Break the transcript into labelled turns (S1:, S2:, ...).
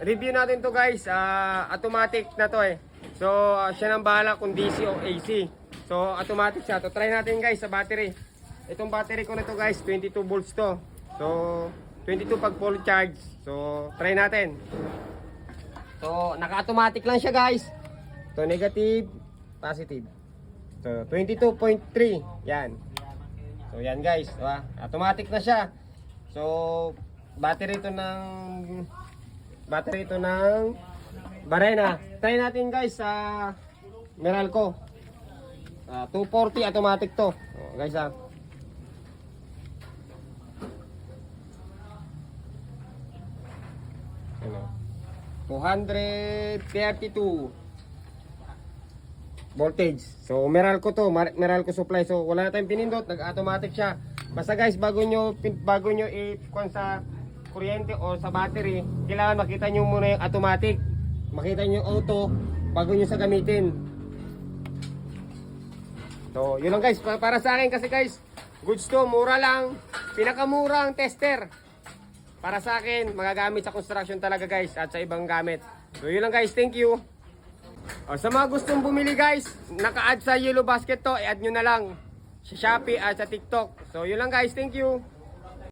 S1: Review natin to guys. Automatic na to eh. So siya nang bahala kung DC o AC. So automatic siya. To try natin guys sa battery. Itong battery ko na to guys, 22 volts to. So 22 pag full charge. So try natin. So naka-automatic lang siya guys. So negative, positive. So 22.3. Yan. So yan guys, diba? Automatic na siya. So battery ito ng Barena. Try natin guys sa Meralco. 240 automatic to. Guys Ano? 232 voltage. So Meralco to, Meralco supply. So wala na tayong pinindot, nag-automatic siya. Basta guys, bago nyo i-kuan sa kuryente o sa battery, kailangan makita nyo muna yung automatic. Makita nyo yung auto bago nyo sa gamitin. So yun lang guys, para sa akin kasi guys, goods to, mura lang. Pinakamurang tester. Para sa akin, magagamit sa construction talaga guys at sa ibang gamit. So yun lang guys, thank you. Sa mga gustong bumili guys, naka-add sa Yellow Basket to, i-add nyo na lang sa Shopee at sa TikTok. So yun lang guys, thank you.